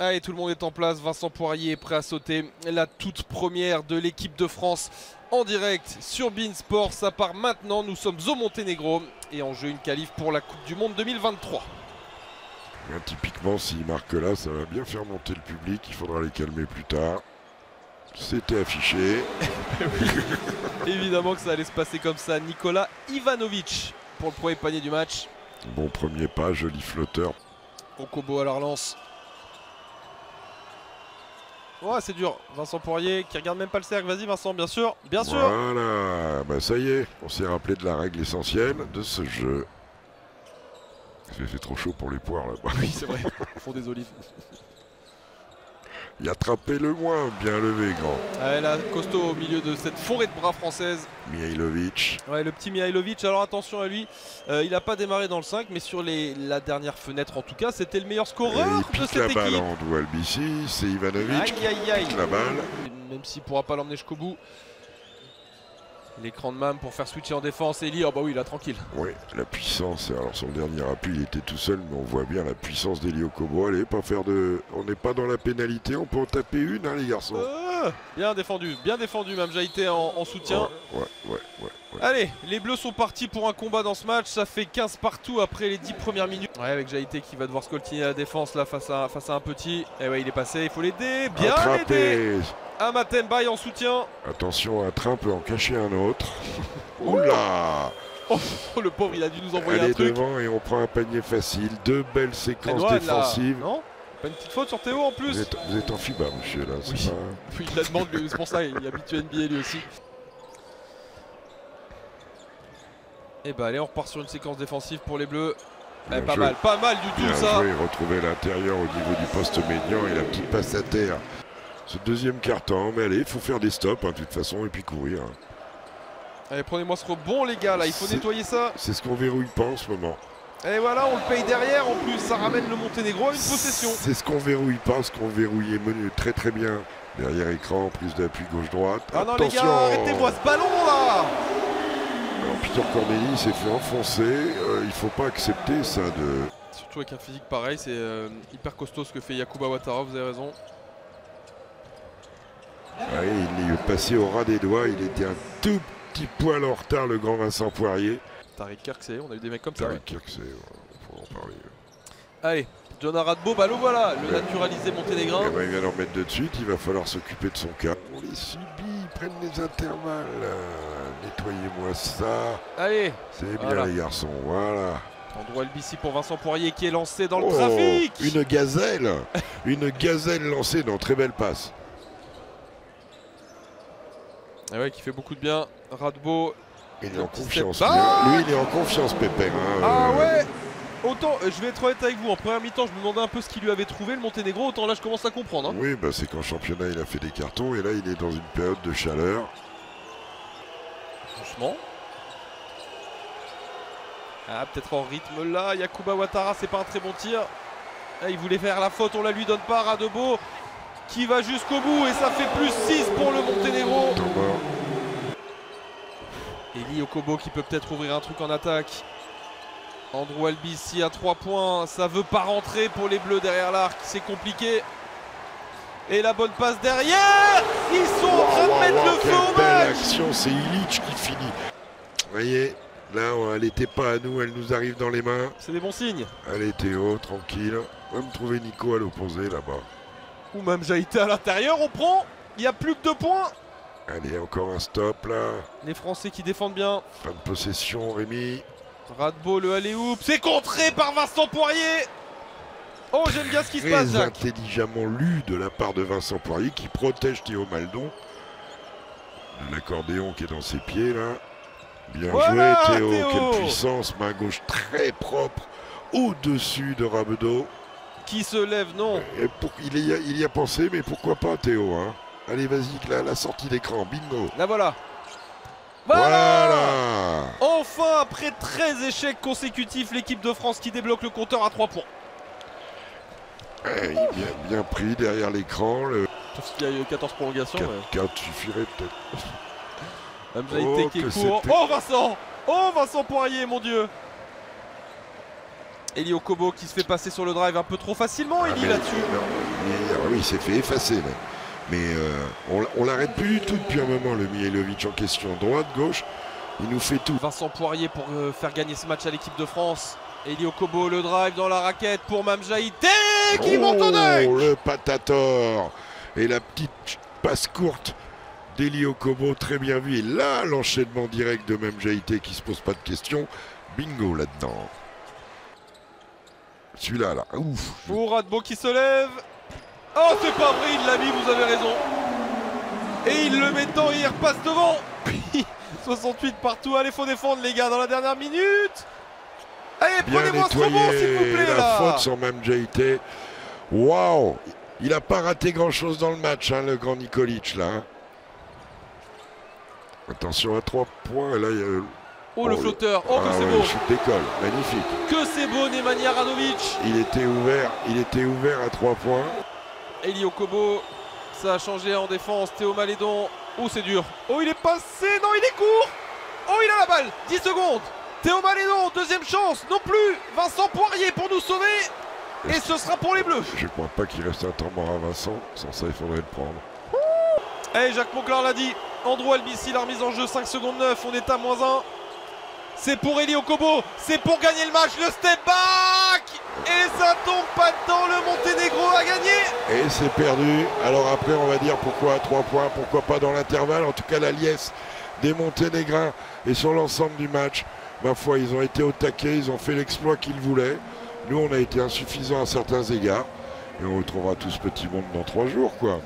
Allez, tout le monde est en place. Vincent Poirier est prêt à sauter. La toute première de l'équipe de France en direct sur beIN Sport. Ça part maintenant. Nous sommes au Monténégro et en jeu une qualif pour la Coupe du Monde 2023. Typiquement, s'il marque là, ça va bien faire monter le public. Il faudra les calmer plus tard. C'était affiché. Évidemment que ça allait se passer comme ça. Nikola Ivanovic pour le premier panier du match. Bon premier pas, joli flotteur. Okobo à la relance. Ouais, c'est dur. Vincent Poirier qui regarde même pas le cercle. Vas-y Vincent, bien sûr. Bien sûr. Voilà, bah ça y est, on s'est rappelé de la règle essentielle de ce jeu. Il fait trop chaud pour les poires là-bas. Oui, c'est vrai. Au fond des olives. Il a attrapé le moins, bien levé grand. Ouais, là, costaud au milieu de cette forêt de bras française. Mihailovic. Ouais, le petit Mihailovic. Alors attention à lui, il n'a pas démarré dans le 5, mais sur la dernière fenêtre en tout cas, c'était le meilleur scoreur de cette équipe. Il pique la balle en Doualbici, c'est Ivanovic Aïe aïe aïe. qui pique la balle. Même s'il ne pourra pas l'emmener jusqu'au bout. L'écran de Mam pour faire switcher en défense. Eli, oh bah oui, là tranquille. Oui, la puissance. Alors son dernier appui, il était tout seul, mais on voit bien la puissance d'Eli Okobo. Allez, pas faire de. On n'est pas dans la pénalité, on peut en taper une, hein, les garçons. Bien défendu, Mam Jaïté en soutien. Ouais. Allez, les Bleus sont partis pour un combat dans ce match. Ça fait 15 partout après les 10 premières minutes. Ouais, avec Jaïté qui va devoir scoltiner la défense là face à un petit. Et ouais, il est passé, il faut l'aider. Bien l'aider. Amatem Bay en soutien. Attention, un train peut en cacher un autre. Oula. Oh, le pauvre, il a dû nous envoyer un truc. devant et on prend un panier facile. Deux belles séquences défensives. Là, non, pas une petite faute sur Théo en plus. Vous êtes en FIBA, monsieur, là. Oui, pas... oui, il la demande, c'est pour ça, il est habitué à NBA lui aussi. Et bah allez, on repart sur une séquence défensive pour les Bleus. Eh, pas mal du tout ça. Joué, retrouver l'intérieur au niveau du poste médian et la petite passe à terre. Ce deuxième carton, mais allez, il faut faire des stops hein, de toute façon et puis courir. Allez, prenez-moi ce rebond les gars, là, il faut nettoyer ça. C'est ce qu'on verrouille pas en ce moment. Et voilà, on le paye derrière, en plus ça ramène le Monténégro à une possession. C'est ce qu'on verrouille pas, ce qu'on verrouillait très très bien. Derrière écran, plus d'appui gauche-droite. Ah non les gars, arrêtez-moi ce ballon là. Alors Peter Corneli s'est fait enfoncer, il faut pas accepter ça de... Surtout avec un physique pareil, c'est hyper costaud ce que fait Yacouba Ouattara, vous avez raison. Ouais, il est passé au ras des doigts, il était un tout petit poil en retard le grand Vincent Poirier. Tariq Kirksey, on a eu des mecs comme ça. Tariq Kirksey, faut en parler. Allez, John Radbo, bah le voilà, le naturalisé monténégrin. Eh ben, il vient d'en mettre deux de suite, il va falloir s'occuper de son cas. On les subit, ils prennent les intervalles. Nettoyez-moi ça. Allez. C'est bien les garçons, voilà. Andrew Albici pour Vincent Poirier qui est lancé dans le trafic. Une gazelle. Une gazelle lancée dans très belle passe. Ah ouais, qui fait beaucoup de bien. Radbo. Il est en confiance. Lui, il est en confiance, Pépin. Hein, ah ouais. Autant, je vais être honnête avec vous, en première mi-temps, je me demandais un peu ce qu'il lui avait trouvé, le Monténégro. Autant là, je commence à comprendre. Hein. Oui, bah, c'est qu'en championnat, il a fait des cartons. Et là, il est dans une période de chaleur. Franchement. Ah, peut-être en rythme là. Yacouba Ouattara, c'est pas un très bon tir. Ah, il voulait faire la faute, on la lui donne pas. Radbo qui va jusqu'au bout et ça fait plus 6 pour le Monténégro. Eli Okobo qui peut peut-être ouvrir un truc en attaque. Andrew Albici à 3 points, ça veut pas rentrer pour les Bleus derrière l'arc, c'est compliqué. Et la bonne passe derrière. Ils sont en train de mettre le feu au match. Belle action, c'est Illich qui finit. Vous voyez, là elle n'était pas à nous, elle nous arrive dans les mains. C'est des bons signes. Allez Théo, tranquille. On va me trouver Nico à l'opposé là-bas. Ou même Jaïté à l'intérieur, on prend. Il n'y a plus que 2 points. Allez, encore un stop là. Les Français qui défendent bien. Fin de possession, Rémi. Radbo, le alley-oop. C'est contré par Vincent Poirier. Oh, j'aime bien ce qui se passe, Jacques. Très intelligemment lu de la part de Vincent Poirier qui protège Théo Maldon. L'accordéon qui est dans ses pieds là. Bien joué Théo. Quelle puissance. Main gauche très propre. Au-dessus de Rabedeau. Qui se lève, non. Il y a pensé, mais pourquoi pas Théo hein. Allez, vas-y, la sortie d'écran, bingo. La voilà. Enfin, après 13 échecs consécutifs, l'équipe de France qui débloque le compteur à 3 points. Bien pris derrière l'écran. Sauf qu'il y a eu 14 prolongations. 4 suffirait peut-être. Amjaïté qui est court. Oh Vincent Poirier, mon Dieu. Eli Okobo qui se fait passer sur le drive un peu trop facilement, Eli là-dessus. oui, il s'est fait effacer là. Mais on l'arrête plus du tout depuis un moment, le Mihailovic en question. Droite, gauche, il nous fait tout. Vincent Poirier pour faire gagner ce match à l'équipe de France. Eli Okobo, le drive dans la raquette pour Mamjaïté qui monte au dunk. Le patator. Et la petite passe courte d'Eli Okobo, très bien vu. Et là, l'enchaînement direct de Mamjaïté qui se pose pas de questions. Bingo là-dedans. Celui-là, là. Ouf. Pour Radbo qui se lève. Oh, c'est pas vrai, il l'a mis, vous avez raison. Et il le met dedans et il repasse devant. 68 partout, allez, faut défendre les gars dans la dernière minute. Allez, prenez-moi ce rebond s'il vous plaît la là. faute sur Mamjaïté. Waouh. Il n'a pas raté grand-chose dans le match, hein, le grand Nikolic là. Hein. Attention à 3 points, là il y a... Oh, le flotteur, oh que c'est beau. Le chute d'école, magnifique. Que c'est beau Nemanja Radovich. Il était ouvert à 3 points. Eli Okobo, ça a changé en défense. Théo Malédon, oh c'est dur. Oh il est passé, non il est court. Oh il a la balle, 10 secondes. Théo Malédon, deuxième chance, non plus. Vincent Poirier pour nous sauver. Et ce sera pour les Bleus. Je crois pas qu'il reste un temps mort à Vincent, sans ça il faudrait le prendre. Hey, Jacques Monclar l'a dit. Andrew Albissi, la remise en jeu, 5 secondes 9, on est à -1. C'est pour Eli Okobo, c'est pour gagner le match, le step back. Et ça tombe pas dedans, le Monténégro a gagné. Et c'est perdu. Alors après on va dire pourquoi à 3 points, pourquoi pas dans l'intervalle. En tout cas la liesse des Monténégrins et sur l'ensemble du match, ma foi ils ont été au taquet, ils ont fait l'exploit qu'ils voulaient. Nous on a été insuffisants à certains égards. Et on retrouvera tout ce petit monde dans 3 jours quoi.